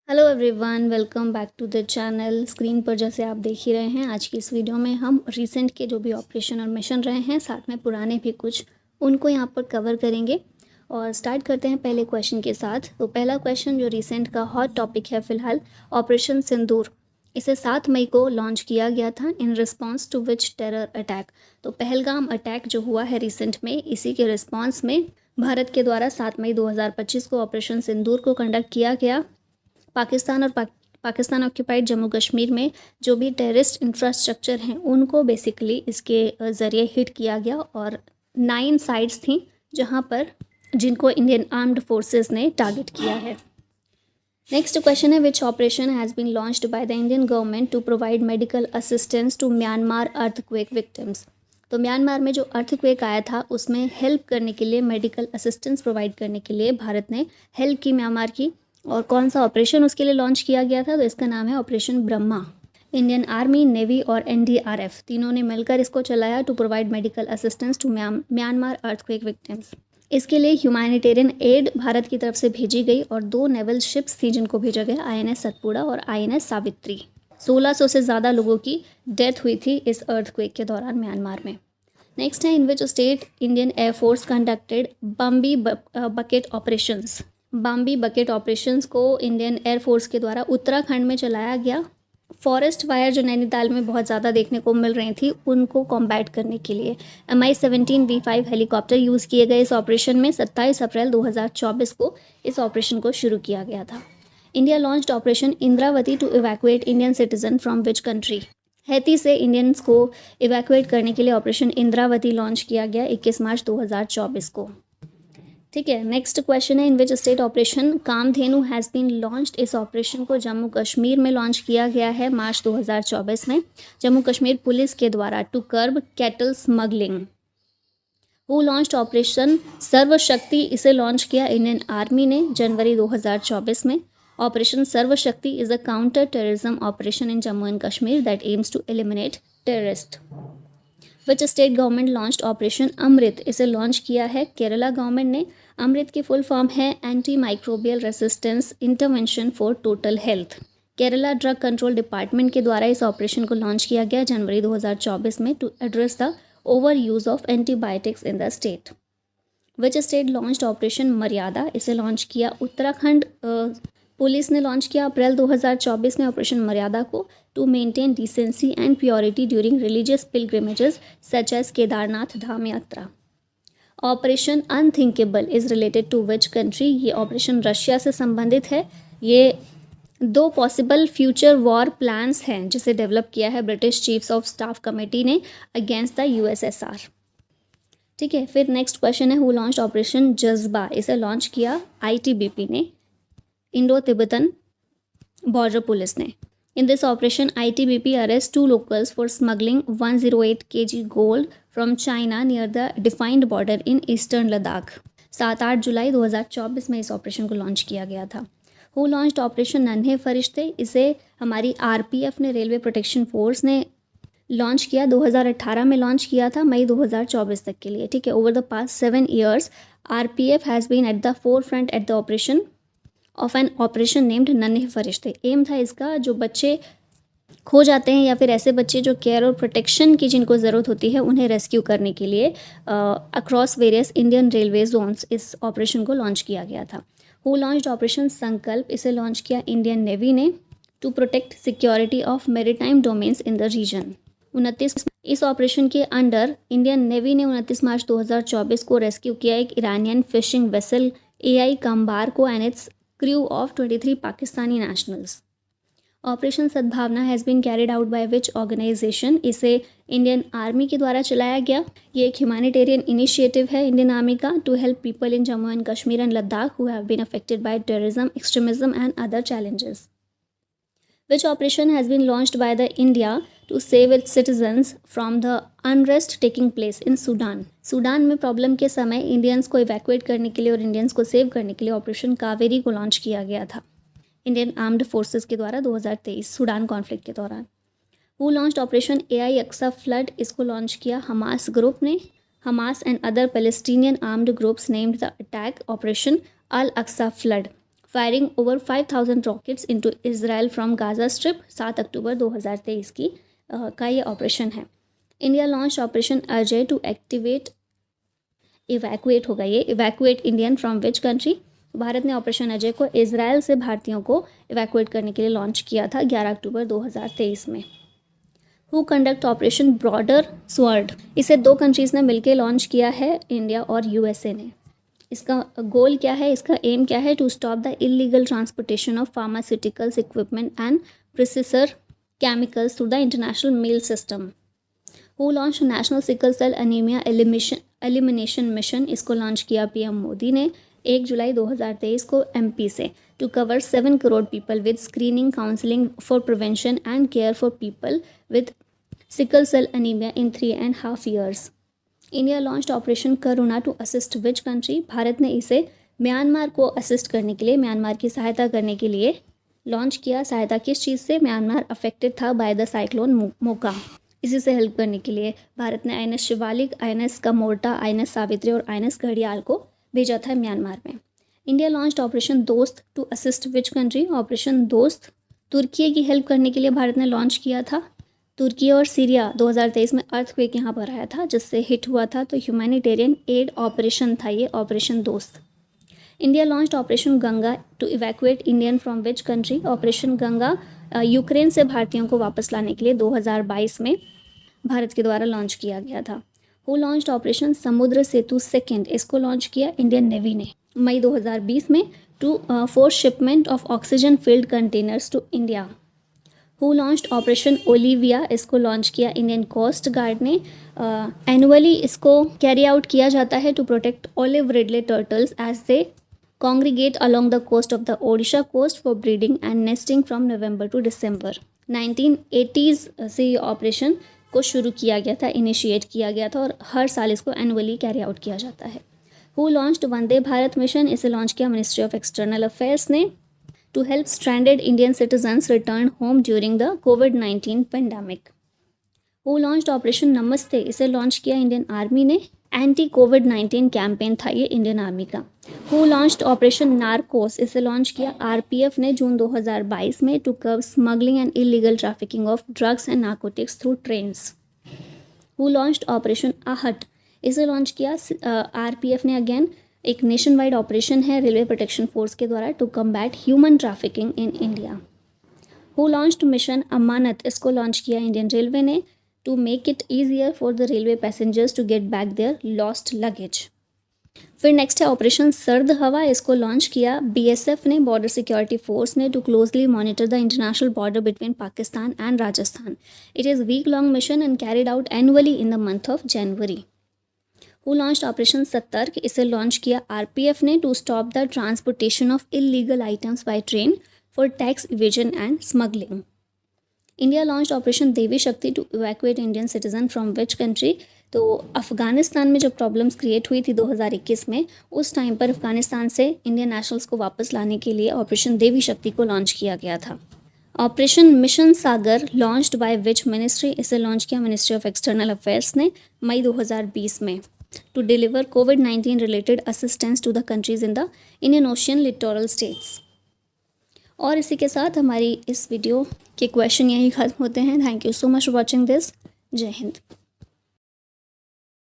Hello everyone, welcome back to the channel. Screen पर जैसे आप देख ही रहे हैं, आज की इस वीडियो में हम रिसेंट के जो भी ऑपरेशन और मिशन रहे हैं, साथ में पुराने भी कुछ, उनको यहाँ पर कवर करेंगे। और स्टार्ट करते हैं पहले क्वेश्चन के साथ। तो पहला क्वेश्चन जो रिसेंट का हॉट टॉपिक है फ़िलहाल, ऑपरेशन सिंदूर। इसे 7 मई को लॉन्च किया गया था in response to which terror attack. तो पहलगाम अटैक जो हुआ है रिसेंट में, इसी के रिस्पॉन्स में भारत के द्वारा 7 मई 2025 को ऑपरेशन सिंदूर को कंडक्ट किया गया। पाकिस्तान और पाकिस्तान ऑक्यूपाइड जम्मू कश्मीर में जो भी टेररिस्ट इंफ्रास्ट्रक्चर हैं, उनको बेसिकली इसके ज़रिए हिट किया गया। और 9 साइट्स थी जहां पर जिनको इंडियन आर्म्ड फोर्सेस ने टारगेट किया है। नेक्स्ट क्वेश्चन है, which operation has been launched by the Indian government to provide medical assistance to Myanmar earthquake victims. तो म्यांमार में जो अर्थक्वेक आया था, उसमें हेल्प करने के लिए, मेडिकल असिस्टेंस प्रोवाइड करने के लिए भारत ने हेल्प की म्यांमार की। और कौन सा ऑपरेशन उसके लिए लॉन्च किया गया था? तो इसका नाम है operation Brahma. Indian army, navy और एनडीआरएफ तीनों ने मिलकर इसको चलाया to provide medical assistance to Myanmar earthquake victims. इसके लिए ह्यूमैनिटेरियन एड भारत की तरफ से भेजी गई और 2 नेवल शिप्स थी जिनको भेजा गया, आईएनएस सतपुड़ा और आईएनएस सावित्री। 1600 से ज़्यादा लोगों की डेथ हुई थी इस अर्थक्वेक के दौरान म्यांमार में। नेक्स्ट है, in which state Indian air force conducted Bambi bucket operations. Bambi bucket operations को इंडियन एयरफोर्स के द्वारा उत्तराखंड में चलाया गया। फॉरेस्ट फायर जो नैनीताल में बहुत ज़्यादा देखने को मिल रही थी, उनको कॉम्बैट करने के लिए Mi-17V5 हेलीकॉप्टर यूज़ किए गए इस ऑपरेशन में। 27 अप्रैल 2024 को इस ऑपरेशन को शुरू किया गया था। India launched operation Indravati to evacuate Indian citizen from which country. Haiti से इंडियंस को इवैक्यूएट करने के लिए ऑपरेशन इंद्रावती लॉन्च किया गया 21 मार्च 2024 को। ठीक है, नेक्स्ट क्वेश्चन है, in which state operation Kamdhenu has been launched. इस ऑपरेशन को जम्मू कश्मीर में लॉन्च किया गया है मार्च 2024 में, जम्मू कश्मीर पुलिस के द्वारा to curb cattle smuggling. Who launched operation Sarvashakti. इसे लॉन्च किया इंडियन आर्मी ने जनवरी 2024 में। Operation Sarvashakti is a counter terrorism operation in Jammu and Kashmir that aims to eliminate terrorist. Which state government launched operation Amrit. इसे लॉन्च किया है केरला गवर्नमेंट ने। अमृत की फुल फॉर्म है anti microbial resistance intervention for total health. Kerala drug control department के द्वारा इस operation को लॉन्च किया गया जनवरी 2024 में to address the over use of antibiotics in the state. Which state launched operation Maryada. इसे लॉन्च किया उत्तराखंड पुलिस ने लॉन्च किया अप्रैल 2024 में ऑपरेशन मर्यादा को to maintain decency and purity during religious pilgrimages such as Kedarnath Dham yatra. Operation unthinkable is related to which country. ये operation Russia से संबंधित है। ये 2 पॉसिबल फ्यूचर वॉर प्लान्स हैं जिसे डेवलप किया है British chiefs of staff committee ने अगेंस्ट द यूएसएसआर। ठीक है, फिर नेक्स्ट क्वेश्चन है, हु लॉन्च्ड ऑपरेशन जज्बा। इसे लॉन्च किया आईटीबीपी ने, इंडो तिब्बतन बॉर्डर पुलिस ने। In this operation, ITBP arrests 2 locals for smuggling 108 kg gold from China near the defined border in eastern Ladakh। 7-8 जुलाई 2024 में इस ऑपरेशन को launch किया गया था। हु लॉन्च्ड ऑपरेशन नन्हे फरिश्ते। इसे हमारी आरपीएफ ने, रेलवे प्रोटेक्शन फोर्स ने लॉन्च किया। 2018 में लॉन्च किया था, मई 2024 तक के लिए। ठीक है, over the past 7 years RPF has been at the forefront at the operation of an operation named Nanhe Farishte. M था इसका, जो बच्चे खो जाते हैं या फिर ऐसे बच्चे जो केयर और प्रोटेक्शन की जिनको ज़रूरत होती है, उन्हें रेस्क्यू करने के लिए across various Indian railway zones इस ऑपरेशन को लॉन्च किया गया था। हु लॉन्च्ड ऑपरेशन संकल्प। इसे लॉन्च किया इंडियन नेवी ने to protect security of maritime domains in the region. 29 इस ऑपरेशन के अंडर इंडियन नेवी ने 29 मार्च 2024 को रेस्क्यू किया एक Iranian fishing vessel AI Kambar को and its crew of 23 Pakistani nationals। Operation Sadbhavana has been carried out by which organisation. इसे Indian army के द्वारा चलाया गया। ये एक ह्यूमैनिटेरियन इनिशिएटिव है इंडियन आर्मी का to help people in Jammu and Kashmir and Ladakh who have been affected by terrorism, extremism and other challenges. Which operation has been launched by the India to save it's citizens from the unrest taking place in Sudan. Sudan में problem के समय Indians को evacuate करने के लिए और Indians को save करने के लिए ऑपरेशन कावेरी को लॉन्च किया गया था इंडियन आर्म्ड फोर्सेस के द्वारा 2023 सूडान कॉन्फ्लिक्ट के दौरान। Who launched operation AI Aqsa flood. इसको लॉन्च किया हमास ग्रुप ने। Hamas and other Palestinian armed groups named the attack operation Al Aqsa flood. Firing over 5,000 rockets into Israel from Gaza strip. 7 अक्टूबर 2023 की का ये ऑपरेशन है। India launch operation Ajay to evacuate होगा ये, evacuate Indian from which country. भारत ने ऑपरेशन अजय को इजराइल से भारतीयों को इवैक्यूएट करने के लिए लॉन्च किया था 11 अक्टूबर 2023 में। Who conduct operation broader sword, इसे 2 कंट्रीज़ ने मिलकर लॉन्च किया है, इंडिया और यूएसए ने। इसका गोल क्या है, इसका एम क्या है? To stop the illegal transportation of pharmaceuticals equipment and processor chemicals through the international mail system. Who launch national sickle cell anaemia elimination mission, इसको लॉन्च किया पीएम मोदी ने 1 जुलाई 2023 को एमपी से। To cover 7 crore people with screening counselling for prevention and care for people with sickle cell anaemia in 3.5 years। India launched operation Karuna to assist which country, भारत ने इसे Myanmar को असिस्ट करने के लिए, म्यांमार की सहायता करने के लिए लॉन्च किया। सहायता किस चीज़ से? म्यांमार अफेक्टेड था बाय द साइक्लोन मोका, इसी से हेल्प करने के लिए भारत ने INS Shivalik, INS Kamorta, INS Savitri और INS घड़ियाल को भेजा था म्यांमार में। India launched operation Dost to assist which country, operation Dost तुर्की की हेल्प करने के लिए भारत ने लॉन्च किया था। तुर्की और सीरिया 2023 में अर्थक्वेक यहाँ पर आया था जिससे हिट हुआ था, तो ह्यूमैनिटेरियन एड ऑपरेशन था ये operation Dost. India launched operation Ganga to evacuate Indian from which country, operation Ganga Ukraine से भारतीयों को वापस लाने के लिए 2022 में भारत के द्वारा लॉन्च किया गया था। Who launched operation Samudra Setu second, इसको लॉन्च किया इंडियन नेवी ने मई 2020 में to for shipment of oxygen filled containers to India. Who launched operation Olivia, इसको लॉन्च किया इंडियन कोस्ट गार्ड ने। एनुअली इसको कैरी आउट किया जाता है to protect olive ridley turtles as they congregate along the coast of the Odisha coast for breeding and nesting from November to December। 1980s से ये operation को शुरू किया गया था, इनिशिएट किया गया था और हर साल इसको एनुअली कैरी आउट किया जाता है। Who launched Vande Bharat mission, इसे लॉन्च किया मिनिस्ट्री ऑफ एक्सटर्नल अफेयर्स ने to help stranded Indian citizens return home during the कोविड-19 pandemic. Who launched operation Namaste, इसे लॉन्च किया इंडियन आर्मी ने। एंटी कोविड-19 कैंपेन था ये इंडियन आर्मी का। हु लॉन्च्ड ऑपरेशन नार्कोस, इसे लॉन्च किया आरपीएफ ने जून 2022 में to curb smuggling and illegal trafficking of drugs and narcotics through trains. Who launched operation Aahat, इसे लॉन्च किया आरपीएफ ने। अगेन एक नेशन वाइड ऑपरेशन है रेलवे प्रोटेक्शन फोर्स के द्वारा to combat human trafficking in India. Who launched mission Amanat, इसको launch किया Indian railway ने to make it easier for the railway passengers to get back their lost luggage। फिर next है operation Sard Hawa, इसको launch किया BSF ने, बॉर्डर सिक्योरिटी फोर्स ने, to closely monitor the international border between Pakistan and Rajasthan. It is week long mission and carried out annually in the month of January. Who launched operation Satark, इसे launch किया RPF ने to stop the transportation of illegal items by train for tax evasion and smuggling. India launched operation Devi शक्ति to evacuate Indian citizen from which country, तो अफ़गानिस्तान में जब problems create हुई थी 2021 में, उस टाइम पर अफ़गानिस्तान से इंडियन नेशनल्स को वापस लाने के लिए ऑपरेशन देवी शक्ति को लॉन्च किया गया था। Operation mission Sagar launched by which ministry, इसे लॉन्च किया मिनिस्ट्री ऑफ एक्सटर्नल अफेयर्स ने मई 2020 में टू डिलीवर कोविड-19 related assistance to the countries in the Indian ocean littoral states. और इसी के साथ हमारी इस वीडियो के क्वेश्चन यही ख़त्म होते हैं। Thank you so much for watching this. जय हिंद।